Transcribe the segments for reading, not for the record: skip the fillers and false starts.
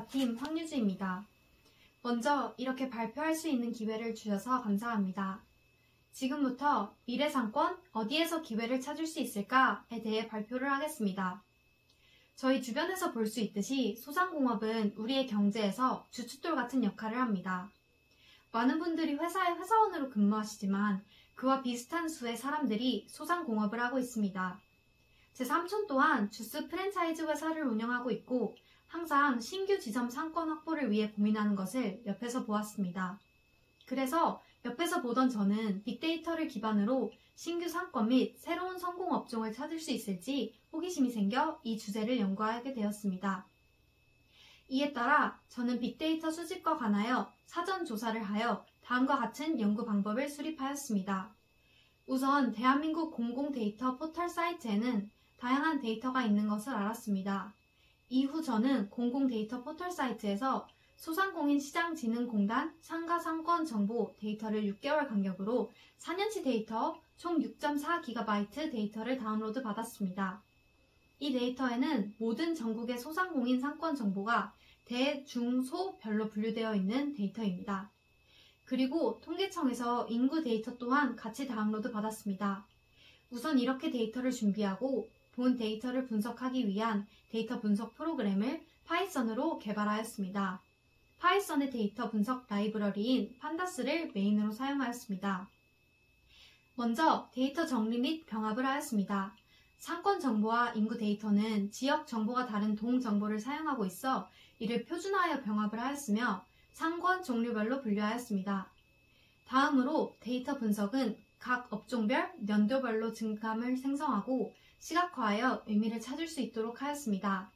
데이터팀 황유주입니다. 먼저 이렇게 발표할 수 있는 기회를 주셔서 감사합니다. 지금부터 미래상권 어디에서 기회를 찾을 수 있을까에 대해 발표를 하겠습니다. 저희 주변에서 볼 수 있듯이 소상공업은 우리의 경제에서 주춧돌 같은 역할을 합니다. 많은 분들이 회사의 회사원으로 근무하시지만 그와 비슷한 수의 사람들이 소상공업을 하고 있습니다. 제 삼촌 또한 주스 프랜차이즈 회사를 운영하고 있고 항상 신규 지점 상권 확보를 위해 고민하는 것을 옆에서 보았습니다. 그래서 옆에서 보던 저는 빅데이터를 기반으로 신규 상권 및 새로운 성공 업종을 찾을 수 있을지 호기심이 생겨 이 주제를 연구하게 되었습니다. 이에 따라 저는 빅데이터 수집과 관하여 사전 조사를 하여 다음과 같은 연구 방법을 수립하였습니다. 우선 대한민국 공공 데이터 포털 사이트에는 다양한 데이터가 있는 것을 알았습니다. 이후 저는 공공 데이터 포털 사이트에서 소상공인시장진흥공단 상가상권 정보 데이터를 6개월 간격으로 4년치 데이터 총 6.4GB 데이터를 다운로드 받았습니다. 이 데이터에는 모든 전국의 소상공인 상권 정보가 대, 중, 소별로 분류되어 있는 데이터입니다. 그리고 통계청에서 인구 데이터 또한 같이 다운로드 받았습니다. 우선 이렇게 데이터를 준비하고 본 데이터를 분석하기 위한 데이터 분석 프로그램을 파이썬으로 개발하였습니다. 파이썬의 데이터 분석 라이브러리인 판다스를 메인으로 사용하였습니다. 먼저 데이터 정리 및 병합을 하였습니다. 상권 정보와 인구 데이터는 지역 정보가 다른 동 정보를 사용하고 있어 이를 표준화하여 병합을 하였으며 상권 종류별로 분류하였습니다. 다음으로 데이터 분석은 각 업종별, 연도별로 증감을 생성하고 시각화하여 의미를 찾을 수 있도록 하였습니다.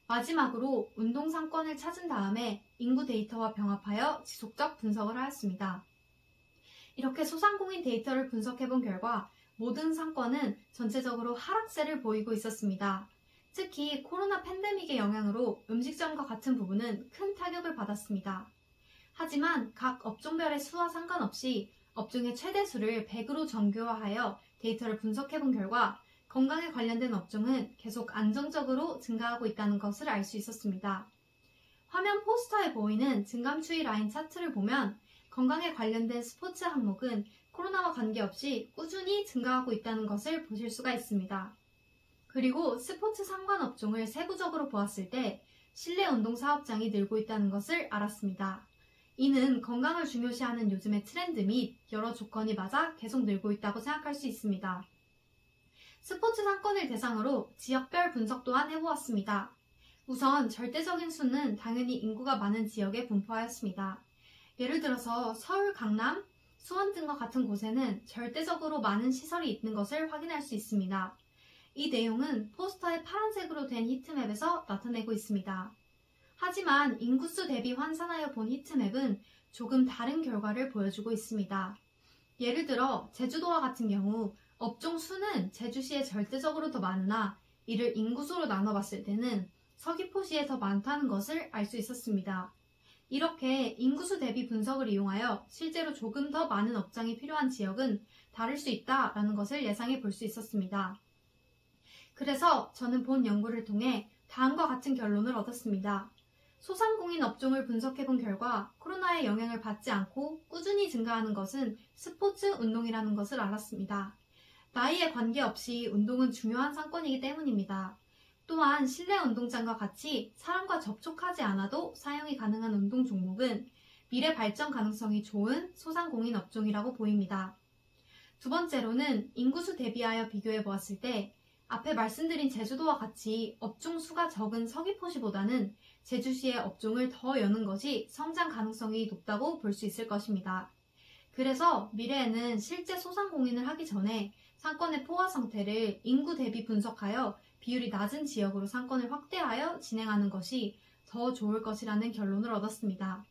마지막으로 운동 상권을 찾은 다음에 인구 데이터와 병합하여 지속적 분석을 하였습니다. 이렇게 소상공인 데이터를 분석해본 결과 모든 상권은 전체적으로 하락세를 보이고 있었습니다. 특히 코로나 팬데믹의 영향으로 음식점과 같은 부분은 큰 타격을 받았습니다. 하지만 각 업종별의 수와 상관없이 업종의 최대 수를 100으로 정교화하여 데이터를 분석해본 결과 건강에 관련된 업종은 계속 안정적으로 증가하고 있다는 것을 알 수 있었습니다. 화면 포스터에 보이는 증감 추이 라인 차트를 보면 건강에 관련된 스포츠 항목은 코로나와 관계없이 꾸준히 증가하고 있다는 것을 보실 수가 있습니다. 그리고 스포츠 상관 업종을 세부적으로 보았을 때 실내 운동 사업장이 늘고 있다는 것을 알았습니다. 이는 건강을 중요시하는 요즘의 트렌드 및 여러 조건이 맞아 계속 늘고 있다고 생각할 수 있습니다. 스포츠 상권을 대상으로 지역별 분석 또한 해보았습니다. 우선 절대적인 수는 당연히 인구가 많은 지역에 분포하였습니다. 예를 들어서 서울, 강남, 수원 등과 같은 곳에는 절대적으로 많은 시설이 있는 것을 확인할 수 있습니다. 이 내용은 포스터의 파란색으로 된 히트맵에서 나타내고 있습니다. 하지만 인구수 대비 환산하여 본 히트맵은 조금 다른 결과를 보여주고 있습니다. 예를 들어 제주도와 같은 경우 업종 수는 제주시에 절대적으로 더 많으나 이를 인구수로 나눠봤을 때는 서귀포시에 더 많다는 것을 알 수 있었습니다. 이렇게 인구수 대비 분석을 이용하여 실제로 조금 더 많은 업장이 필요한 지역은 다를 수 있다라는 것을 예상해 볼 수 있었습니다. 그래서 저는 본 연구를 통해 다음과 같은 결론을 얻었습니다. 소상공인 업종을 분석해본 결과 코로나의 영향을 받지 않고 꾸준히 증가하는 것은 스포츠 운동이라는 것을 알았습니다. 나이에 관계없이 운동은 중요한 상권이기 때문입니다. 또한 실내 운동장과 같이 사람과 접촉하지 않아도 사용이 가능한 운동 종목은 미래 발전 가능성이 좋은 소상공인 업종이라고 보입니다. 두 번째로는 인구수 대비하여 비교해 보았을 때 앞에 말씀드린 제주도와 같이 업종 수가 적은 서귀포시보다는 제주시의 업종을 더 여는 것이 성장 가능성이 높다고 볼 수 있을 것입니다. 그래서 미래에는 실제 소상공인을 하기 전에 상권의 포화 상태를 인구 대비 분석하여 비율이 낮은 지역으로 상권을 확대하여 진행하는 것이 더 좋을 것이라는 결론을 얻었습니다.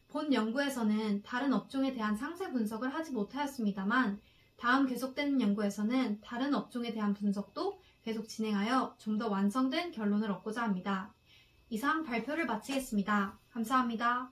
본 연구에서는 다른 업종에 대한 상세 분석을 하지 못하였습니다만 다음 계속되는 연구에서는 다른 업종에 대한 분석도 계속 진행하여 좀 더 완성된 결론을 얻고자 합니다. 이상 발표를 마치겠습니다. 감사합니다.